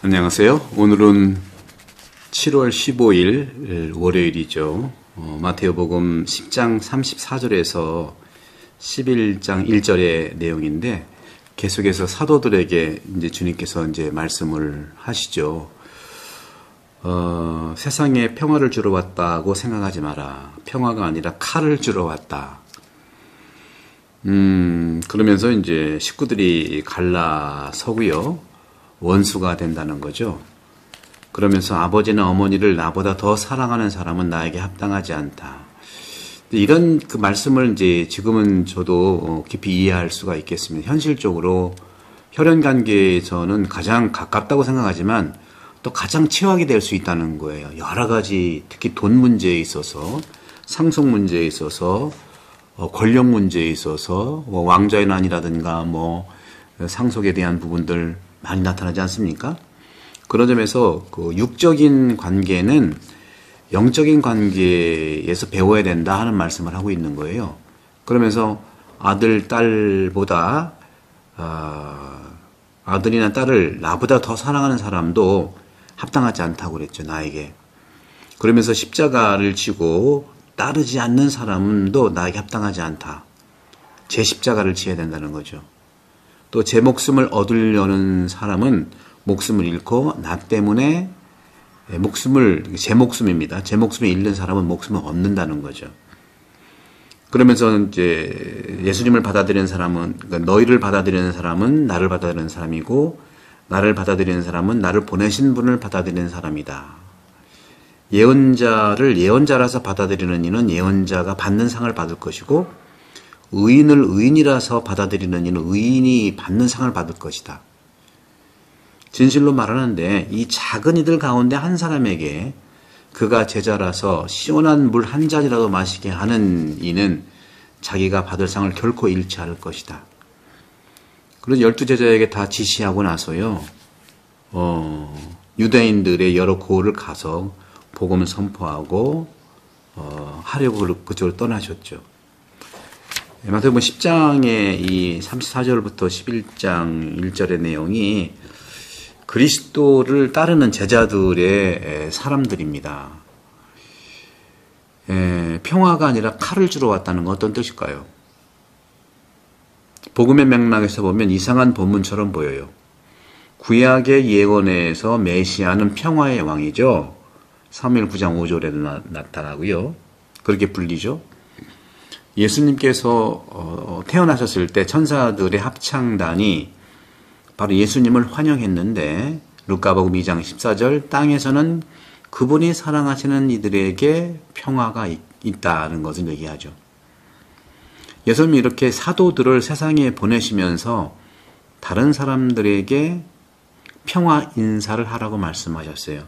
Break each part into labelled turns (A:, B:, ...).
A: 안녕하세요. 오늘은 7월 15일 월요일이죠. 마태오복음 10장 34절에서 11장 1절의 내용인데 계속해서 사도들에게 이제 주님께서 이제 말씀을 하시죠. 세상에 평화를 주러 왔다고 생각하지 마라. 평화가 아니라 칼을 주러 왔다. 그러면서 이제 식구들이 갈라서고요. 원수가 된다는 거죠. 그러면서 아버지나 어머니를 나보다 더 사랑하는 사람은 나에게 합당하지 않다. 이런 그 말씀을 이제 지금은 저도 깊이 이해할 수가 있겠습니다. 현실적으로 혈연 관계에서는 가장 가깝다고 생각하지만 또 가장 최악이 될 수 있다는 거예요. 여러 가지 특히 돈 문제에 있어서, 상속 문제에 있어서, 권력 문제에 있어서, 왕좌의 난이라든가 상속에 대한 부분들 많이 나타나지 않습니까? 그런 점에서 그 육적인 관계는 영적인 관계에서 배워야 된다 하는 말씀을 하고 있는 거예요. 그러면서 아들, 딸보다 아들이나 딸을 나보다 더 사랑하는 사람도 합당하지 않다고 그랬죠, 나에게. 그러면서 십자가를 지고 따르지 않는 사람도 나에게 합당하지 않다. 제 십자가를 지어야 된다는 거죠. 또 제 목숨을 얻으려는 사람은 목숨을 잃고 나 때문에 제 목숨입니다. 제 목숨을 잃는 사람은 목숨을 얻는다는 거죠. 그러면서 이제 예수님을 받아들이는 사람은, 그러니까 너희를 받아들이는 사람은 나를 받아들이는 사람이고 나를 받아들이는 사람은 나를 보내신 분을 받아들이는 사람이다. 예언자를 예언자라서 받아들이는 이는 예언자가 받는 상을 받을 것이고 의인을 의인이라서 받아들이는 이는 의인이 받는 상을 받을 것이다. 진실로 말하는데 이 작은 이들 가운데 한 사람에게 그가 제자라서 시원한 물 한 잔이라도 마시게 하는 이는 자기가 받을 상을 결코 잃지 않을 것이다. 그래서 12제자에게 다 지시하고 나서요. 유대인들의 여러 고을을 가서 복음을 선포하고 하려고 그쪽으로 떠나셨죠. 마태복음 10장의 이 34절부터 11장 1절의 내용이 그리스도를 따르는 제자들의 사람들입니다. 평화가 아니라 칼을 주러 왔다는 건 어떤 뜻일까요? 복음의 맥락에서 보면 이상한 본문처럼 보여요. 구약의 예언에서 메시아는 평화의 왕이죠. 사무엘 9장 5절에도 나타나고요. 그렇게 불리죠. 예수님께서 태어나셨을 때 천사들의 합창단이 바로 예수님을 환영했는데 루카복음 2장 14절 땅에서는 그분이 사랑하시는 이들에게 평화가 있다는 것을 얘기하죠. 예수님이 이렇게 사도들을 세상에 보내시면서 다른 사람들에게 평화 인사를 하라고 말씀하셨어요.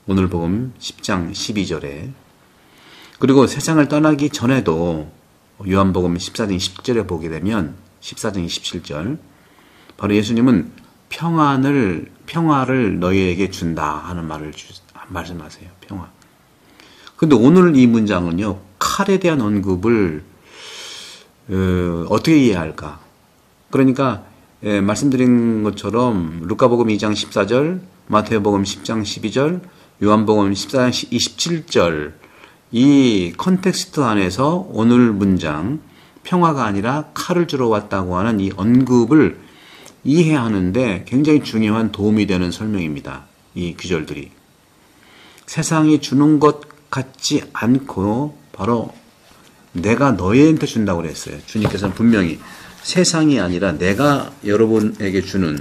A: 오늘 복음 10장 12절에 그리고 세상을 떠나기 전에도 요한복음 14장 20절에 보게 되면 14장 27절 바로 예수님은 평화를 너희에게 준다 하는 말씀하세요. 평화. 근데 오늘 이 문장은요. 칼에 대한 언급을 어떻게 이해할까? 그러니까 말씀드린 것처럼 루카복음 2장 14절, 마태복음 10장 12절, 요한복음 14장 27절 이 컨텍스트 안에서 오늘 문장 평화가 아니라 칼을 주러 왔다고 하는 이 언급을 이해하는데 굉장히 중요한 도움이 되는 설명입니다. 이 구절들이. 세상이 주는 것 같지 않고 바로 내가 너희한테 준다고 그랬어요. 주님께서는 분명히 세상이 아니라 내가 여러분에게 주는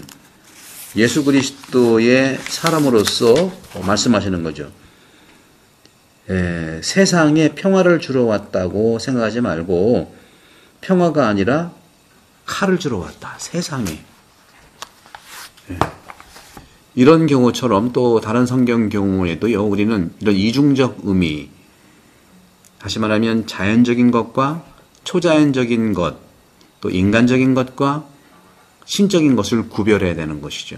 A: 예수 그리스도의 사람으로서 말씀하시는 거죠. 세상에 평화를 주러 왔다고 생각하지 말고 평화가 아니라 칼을 주러 왔다. 세상에. 이런 경우처럼 또 다른 성경 경우에도요. 우리는 이런 이중적 의미 다시 말하면 자연적인 것과 초자연적인 것 또 인간적인 것과 신적인 것을 구별해야 되는 것이죠.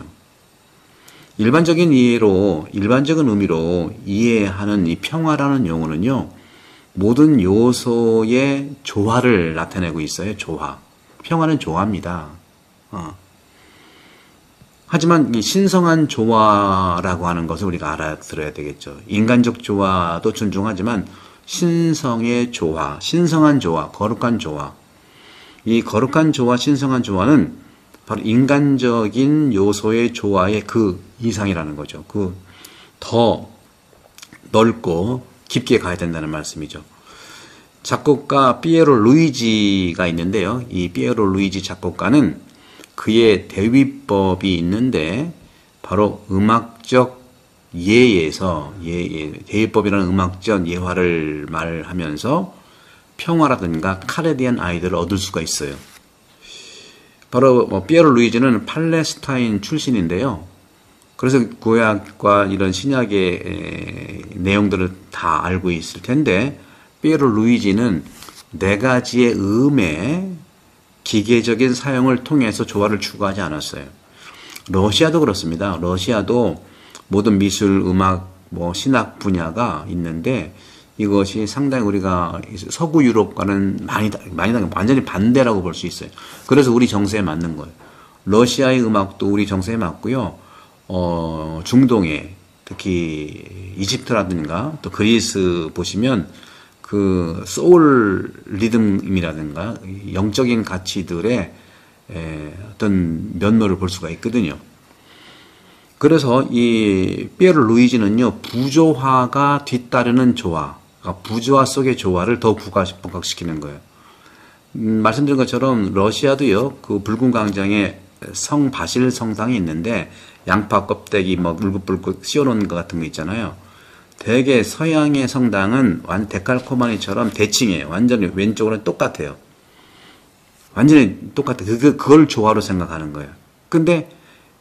A: 일반적인 의미로 이해하는 이 평화라는 용어는요, 모든 요소의 조화를 나타내고 있어요. 조화. 평화는 조화입니다. 하지만 이 신성한 조화라고 하는 것을 우리가 알아들어야 되겠죠. 인간적 조화도 존중하지만 신성의 조화, 신성한 조화, 거룩한 조화. 이 거룩한 조화, 신성한 조화는 바로 인간적인 요소의 조화의 그 이상이라는 거죠. 그 더 넓고 깊게 가야 된다는 말씀이죠. 작곡가 피에로 루이지가 있는데요. 이 피에로 루이지 작곡가는 그의 대위법이 있는데 바로 음악적 예에서 대위법이라는 음악적 예화를 말하면서 평화라든가 칼에 대한 아이디어를 얻을 수가 있어요. 바로 피에로 루이지는 팔레스타인 출신인데요. 그래서 구약과 이런 신약의 내용들을 다 알고 있을 텐데 피에로 루이지는 네 가지의 음의 기계적인 사용을 통해서 조화를 추구하지 않았어요. 러시아도 그렇습니다. 러시아도 모든 미술, 음악, 신학 분야가 있는데 이것이 상당히 우리가 서구 유럽과는 많이 완전히 반대라고 볼 수 있어요. 그래서 우리 정세에 맞는 거예요. 러시아의 음악도 우리 정세에 맞고요. 중동에 특히 이집트라든가 또 그리스 보시면 그 소울 리듬이라든가 영적인 가치들의 어떤 면모를 볼 수가 있거든요. 그래서 이 피에로 루이지는요, 부조화가 뒤따르는 조화, 그러니까 부조화 속의 조화를 더 부각시키는 거예요. 말씀드린 것처럼 러시아도요, 그 붉은 광장에 성 바실 성당이 있는데 양파 껍데기 울긋불긋 씌워놓은 것 같은 거 있잖아요. 대개 서양의 성당은 데칼코마니처럼 대칭이에요. 완전히 왼쪽으로는 똑같아요. 완전히 똑같아요. 그걸 조화로 생각하는 거예요. 근데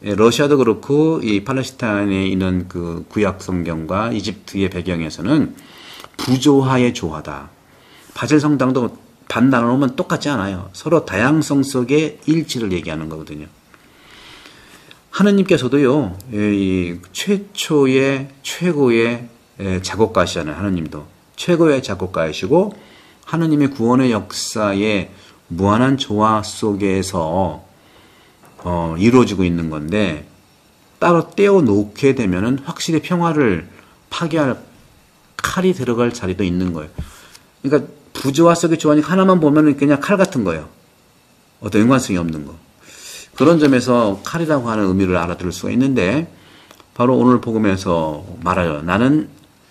A: 러시아도 그렇고 이 팔레스타인에 있는 그 구약 성경과 이집트의 배경에서는 부조화의 조화다. 바젤 성당도 반 나눠놓으면 똑같지 않아요. 서로 다양성 속의 일치를 얘기하는 거거든요. 하느님께서도요, 이 최고의 작곡가시잖아요. 하느님도 최고의 작곡가이시고 하느님의 구원의 역사에 무한한 조화 속에서 이루어지고 있는 건데 따로 떼어 놓게 되면은 확실히 평화를 파괴할 칼이 들어갈 자리도 있는 거예요. 그러니까 부조화 속의 조화니까 하나만 보면은 그냥 칼 같은 거예요. 어떤 연관성이 없는 거. 그런 점에서 칼이라고 하는 의미를 알아들을 수가 있는데 바로 오늘 복음에서 말하여 나는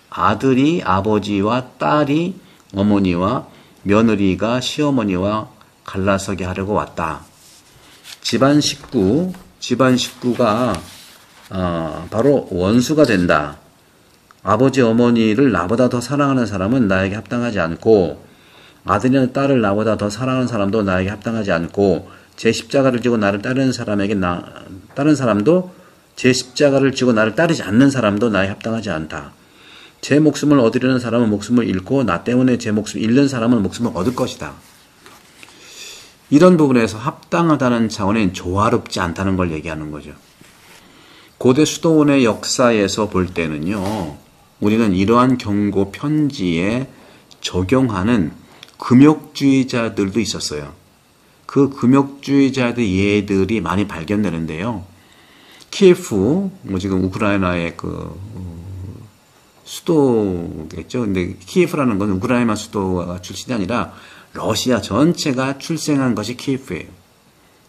A: 아들이 아버지와 딸이 어머니와 며느리가 시어머니와 갈라서게 하려고 왔다. 집안 식구가 바로 원수가 된다. 아버지 어머니를 나보다 더 사랑하는 사람은 나에게 합당하지 않고 아들이나 딸을 나보다 더 사랑하는 사람도 나에게 합당하지 않고 제 십자가를 지고 나를 따르는 사람에게 다른 사람도 제 십자가를 지고 나를 따르지 않는 사람도 나에 합당하지 않다. 제 목숨을 얻으려는 사람은 목숨을 잃고 나 때문에 제 목숨을 잃는 사람은 목숨을 얻을 것이다. 이런 부분에서 합당하다는 차원엔 조화롭지 않다는 걸 얘기하는 거죠. 고대 수도원의 역사에서 볼 때는요, 우리는 이러한 경고 편지에 적용하는 금욕주의자들도 있었어요. 그 금욕주의자들 예들이 많이 발견되는데요. 키예프, 지금 우크라이나의 그 수도겠죠. 근데 키예프라는 건 우크라이나 수도가 출신이 아니라 러시아 전체가 출생한 것이 키예프예요.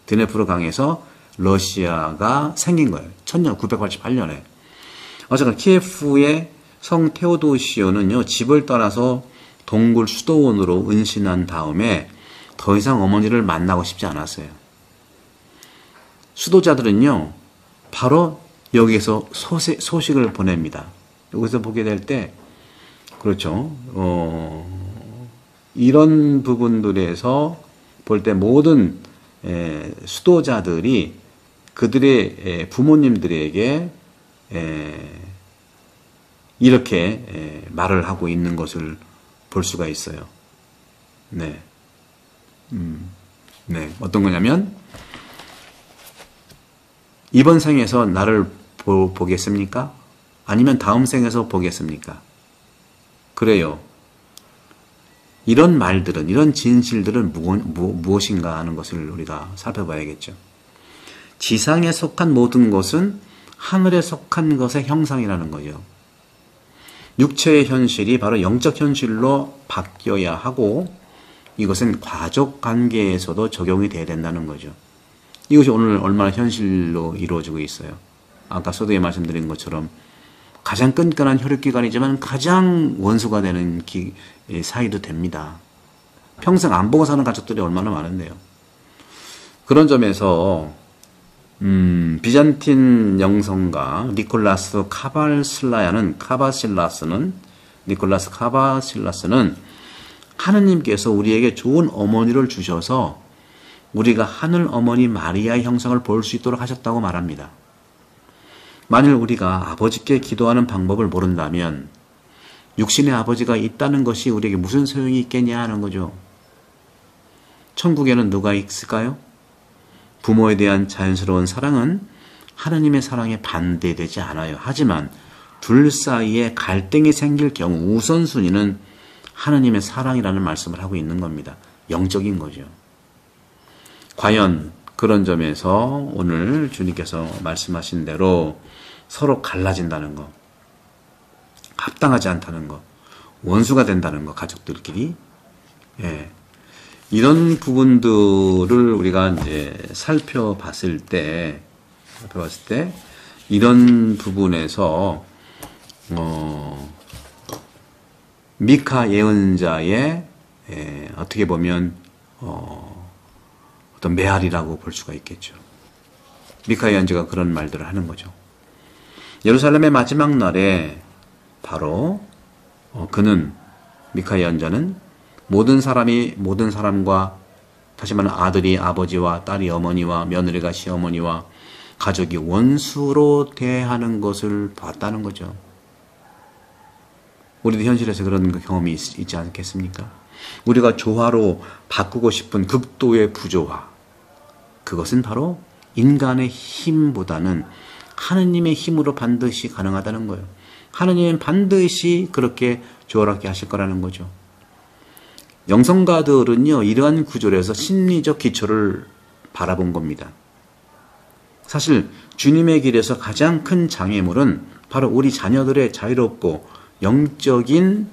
A: 드네프르 강에서 러시아가 생긴 거예요. 1988년에. 어쨌든 키예프의 성 테오도시오는요, 집을 떠나서 동굴 수도원으로 은신한 다음에 더 이상 어머니를 만나고 싶지 않았어요. 수도자들은요, 바로 여기에서 소식을 보냅니다. 여기서 보게 될 때, 그렇죠. 이런 부분들에서 볼 때 모든 수도자들이 그들의 부모님들에게 이렇게 말을 하고 있는 것을 볼 수가 있어요. 네. 네. 어떤 거냐면, 이번 생에서 나를 보겠습니까? 아니면 다음 생에서 보겠습니까? 그래요. 이런 말들은, 이런 진실들은 무엇인가 하는 것을 우리가 살펴봐야겠죠. 지상에 속한 모든 것은 하늘에 속한 것의 형상이라는 거죠. 육체의 현실이 바로 영적 현실로 바뀌어야 하고 이것은 가족 관계에서도 적용이 돼야 된다는 거죠. 이것이 오늘 얼마나 현실로 이루어지고 있어요. 아까 서두에 말씀드린 것처럼 가장 끈끈한 혈육기관이지만 가장 원수가 되는 사이도 됩니다. 평생 안 보고 사는 가족들이 얼마나 많은데요. 그런 점에서 비잔틴 영성가 니콜라스 카바실라스는 하느님께서 우리에게 좋은 어머니를 주셔서 우리가 하늘 어머니 마리아의 형상을 볼 수 있도록 하셨다고 말합니다. 만일 우리가 아버지께 기도하는 방법을 모른다면 육신의 아버지가 있다는 것이 우리에게 무슨 소용이 있겠냐 하는 거죠. 천국에는 누가 있을까요? 부모에 대한 자연스러운 사랑은 하느님의 사랑에 반대되지 않아요. 하지만 둘 사이에 갈등이 생길 경우 우선순위는 하느님의 사랑이라는 말씀을 하고 있는 겁니다. 영적인 거죠. 과연 그런 점에서 오늘 주님께서 말씀하신 대로 서로 갈라진다는 것, 합당하지 않다는 것, 원수가 된다는 것, 가족들끼리. 예. 이런 부분들을 우리가 이제 살펴봤을 때, 이런 부분에서, 미카 예언자의, 어떻게 보면, 어떤 메아리라고 볼 수가 있겠죠. 미카 예언자가 그런 말들을 하는 거죠. 예루살렘의 마지막 날에 바로 그는 미카 예언자는 모든 사람과 다시 말하면 아들이 아버지와 딸이 어머니와 며느리가 시어머니와 가족이 원수로 대하는 것을 봤다는 거죠. 우리도 현실에서 그런 경험이 있지 않겠습니까? 우리가 조화로 바꾸고 싶은 극도의 부조화, 그것은 바로 인간의 힘보다는 하느님의 힘으로 반드시 가능하다는 거예요. 하느님은 반드시 그렇게 조화롭게 하실 거라는 거죠. 영성가들은요, 이러한 구절에서 심리적 기초를 바라본 겁니다. 사실 주님의 길에서 가장 큰 장애물은 바로 우리 자녀들의 자유롭고 영적인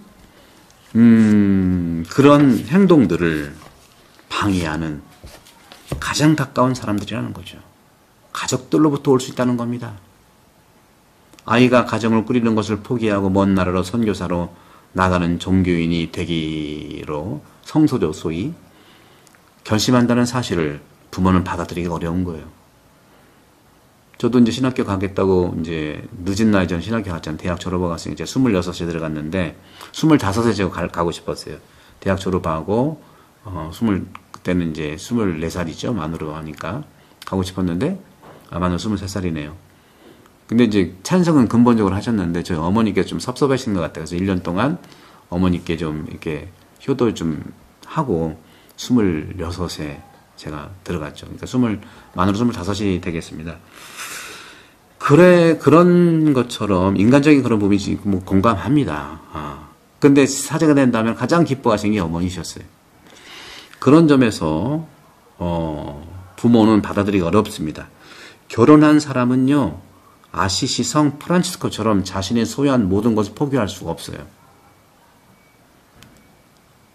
A: 그런 행동들을 방해하는 가장 가까운 사람들이라는 거죠. 가족들로부터 올 수 있다는 겁니다. 아이가 가정을 꾸리는 것을 포기하고 먼 나라로 선교사로 나가는 종교인이 되기로 성소죠, 소위 결심한다는 사실을 부모는 받아들이기 어려운 거예요. 저도 이제 신학교 가겠다고 이제 늦은 나이 전 신학교 갔잖아요. 대학 졸업하고 갔으니 이제 26에 들어갔는데 25에 제가 가고 싶었어요. 대학 졸업하고 그때는 이제 24살이죠. 만으로 하니까 가고 싶었는데 만으로 23살이네요. 근데 이제 찬성은 근본적으로 하셨는데 저희 어머니께 좀 섭섭하신 것 같아요. 그래서 1년 동안 어머니께 좀 이렇게 효도 좀 하고 26에 제가 들어갔죠. 그러니까 만으로 25이 되겠습니다. 그런 것처럼 인간적인 그런 부분이 뭐 공감합니다. 근데 사제가 된다면 가장 기뻐하신 게 어머니셨어요. 그런 점에서 부모는 받아들이기 어렵습니다. 결혼한 사람은요, 아시시 성 프란치스코처럼 자신이 소유한 모든 것을 포기할 수가 없어요.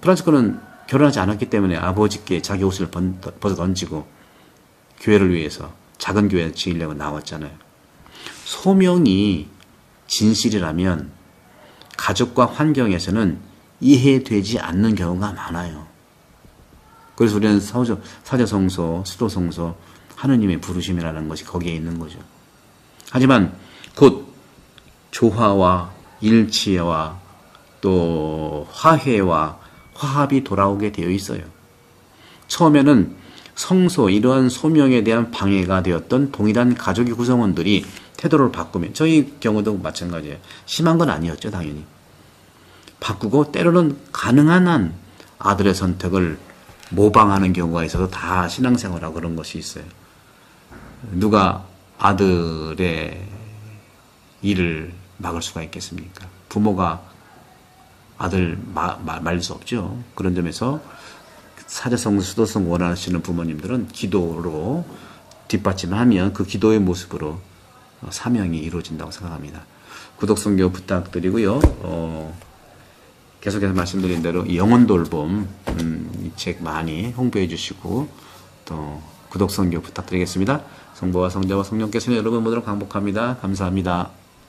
A: 프란치스코는 결혼하지 않았기 때문에 아버지께 자기 옷을 벗어 던지고 교회를 위해서 작은 교회 지으려고 나왔잖아요. 소명이 진실이라면 가족과 환경에서는 이해되지 않는 경우가 많아요. 그래서 우리는 사제성소, 수도성소, 하느님의 부르심이라는 것이 거기에 있는 거죠. 하지만 곧 조화와 일치와 또 화해와 화합이 돌아오게 되어 있어요. 처음에는 성소, 이러한 소명에 대한 방해가 되었던 동일한 가족의 구성원들이 태도를 바꾸면, 저희 경우도 마찬가지예요. 심한 건 아니었죠, 당연히. 바꾸고 때로는 가능한 한 아들의 선택을 모방하는 경우가 있어서 다 신앙생활하고 그런 것이 있어요. 누가 아들의 일을 막을 수가 있겠습니까? 부모가 아들 말릴 수 없죠. 그런 점에서 사제성, 수도성 원하시는 부모님들은 기도로 뒷받침하면 그 기도의 모습으로 사명이 이루어진다고 생각합니다. 구독, 선교 부탁드리고요. 계속해서 말씀드린 대로 영혼 돌봄 이 책 많이 홍보해 주시고 또 구독, 선교 부탁드리겠습니다. 성부와 성자와 성령께서 여러분 모두를 강복합니다. 감사합니다.